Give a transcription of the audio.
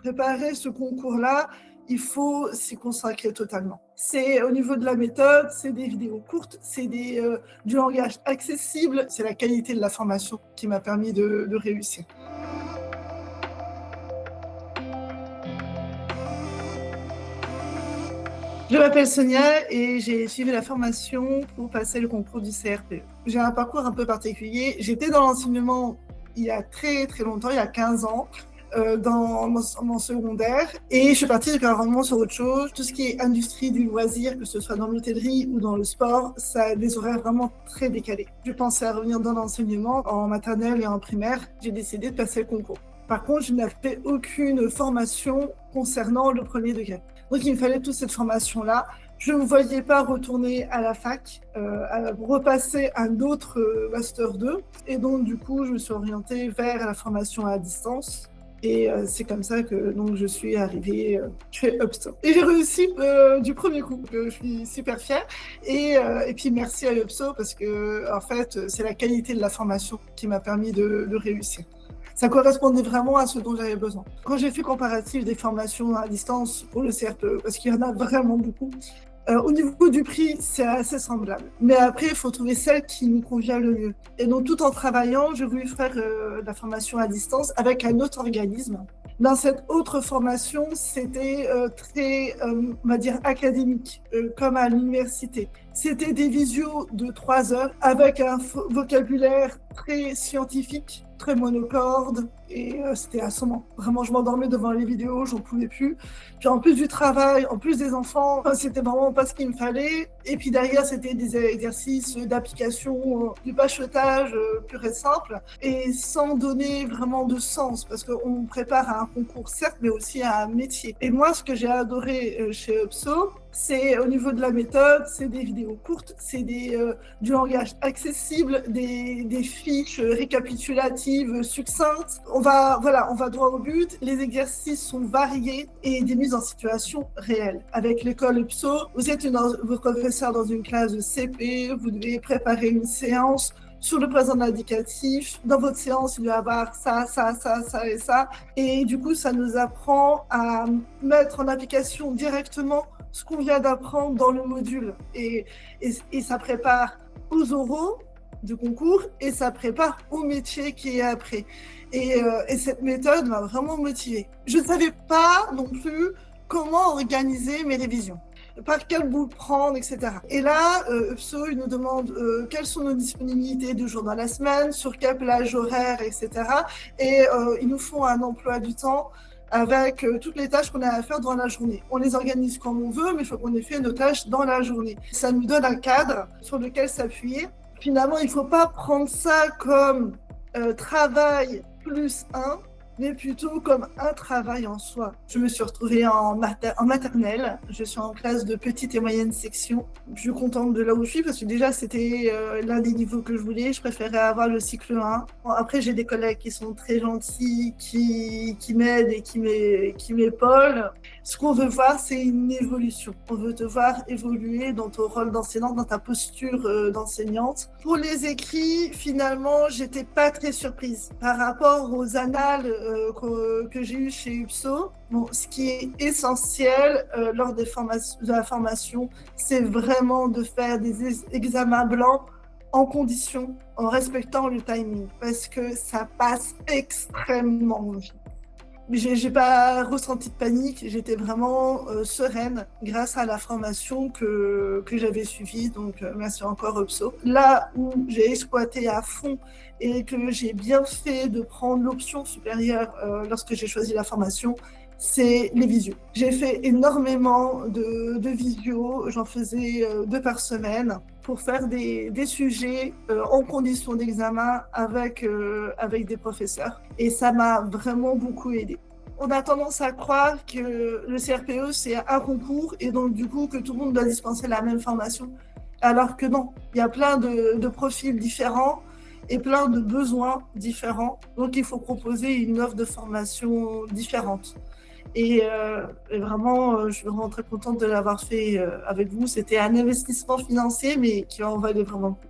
préparer ce concours-là, il faut s'y consacrer totalement. C'est au niveau de la méthode, c'est des vidéos courtes, c'est du langage accessible, c'est la qualité de la formation qui m'a permis de réussir. Je m'appelle Sonia et j'ai suivi la formation pour passer le concours du CRPE. J'ai un parcours un peu particulier. J'étais dans l'enseignement il y a très très longtemps, il y a 15 ans, dans mon secondaire, et je suis partie carrément sur autre chose. Tout ce qui est industrie du loisir, que ce soit dans l'hôtellerie ou dans le sport, ça a des horaires vraiment très décalés. Je pensais à revenir dans l'enseignement en maternelle et en primaire. J'ai décidé de passer le concours. Par contre, je n'avais fait aucune formation concernant le premier degré. Donc, il me fallait toute cette formation-là. Je ne me voyais pas retourner à la fac, à repasser un autre Master 2. Et donc, du coup, je me suis orientée vers la formation à distance. Et c'est comme ça que donc, je suis arrivée chez UPSO. Et j'ai réussi du premier coup. Je suis super fière. Et puis, merci à UPSO parce que, en fait, c'est la qualité de la formation qui m'a permis de réussir. Ça correspondait vraiment à ce dont j'avais besoin. Quand j'ai fait comparatif des formations à distance pour le CRPE, parce qu'il y en a vraiment beaucoup, au niveau du prix, c'est assez semblable. Mais après, il faut trouver celle qui nous convient le mieux. Et donc, tout en travaillant, j'ai voulu faire la formation à distance avec un autre organisme. Dans cette autre formation, c'était très, on va dire, académique, comme à l'université. C'était des visios de 3 heures avec un vocabulaire très scientifique, très monocorde, et c'était assommant. Vraiment, je m'endormais devant les vidéos, j'en pouvais plus. Puis en plus du travail, en plus des enfants, c'était vraiment pas ce qu'il me fallait. Et puis derrière, c'était des exercices d'application, du bachotage pur et simple, et sans donner vraiment de sens, parce qu'on prépare à un concours, certes, mais aussi à un métier. Et moi, ce que j'ai adoré chez UPSO, c'est au niveau de la méthode, c'est des vidéos courtes, c'est du langage accessible, des fiches récapitulatives succinctes. On va droit au but. Les exercices sont variés et des mises en situation réelles. Avec l'école UPSO, vous êtes votre professeur dans une classe de CP, vous devez préparer une séance sur le présent indicatif. Dans votre séance, il va y avoir ça, ça, ça, ça et ça. Et du coup, ça nous apprend à mettre en application directement ce qu'on vient d'apprendre dans le module. Et ça prépare aux oraux du concours et ça prépare au métier qui est après. Et cette méthode m'a vraiment motivée. Je ne savais pas non plus comment organiser mes révisions, par quel bout prendre, etc. Et là, UPSO, il nous demande quelles sont nos disponibilités de jours dans la semaine, sur quelle plage horaire, etc. Et ils nous font un emploi du temps avec toutes les tâches qu'on a à faire dans la journée. On les organise comme on veut, mais il faut qu'on ait fait nos tâches dans la journée. Ça nous donne un cadre sur lequel s'appuyer. Finalement, il ne faut pas prendre ça comme travail plus 1, mais plutôt comme un travail en soi. Je me suis retrouvée en maternelle. Je suis en classe de petite et moyenne section. Je suis contente de là où je suis parce que déjà, c'était l'un des niveaux que je voulais. Je préférais avoir le cycle 1. Bon, après, j'ai des collègues qui sont très gentils, qui m'aident et qui m'épaulent. Ce qu'on veut voir, c'est une évolution. On veut te voir évoluer dans ton rôle d'enseignante, dans ta posture d'enseignante. Pour les écrits, finalement, j'étais pas très surprise par rapport aux annales que j'ai eues chez UPSO. Bon, ce qui est essentiel lors de la formation, c'est vraiment de faire des examens blancs en condition, en respectant le timing, parce que ça passe extrêmement vite. J'ai pas ressenti de panique, j'étais vraiment sereine grâce à la formation que j'avais suivie, donc merci encore UPSO. Là où j'ai exploité à fond et que j'ai bien fait de prendre l'option supérieure lorsque j'ai choisi la formation, c'est les visios. J'ai fait énormément de visios, j'en faisais 2 par semaine pour faire des sujets en conditions d'examen avec des professeurs. Et ça m'a vraiment beaucoup aidée. On a tendance à croire que le CRPE, c'est un concours et donc du coup que tout le monde doit dispenser la même formation. Alors que non, il y a plein de profils différents et plein de besoins différents. Donc il faut proposer une offre de formation différente. Et vraiment, je suis vraiment très contente de l'avoir fait avec vous. C'était un investissement financier, mais qui en valait vraiment le coup.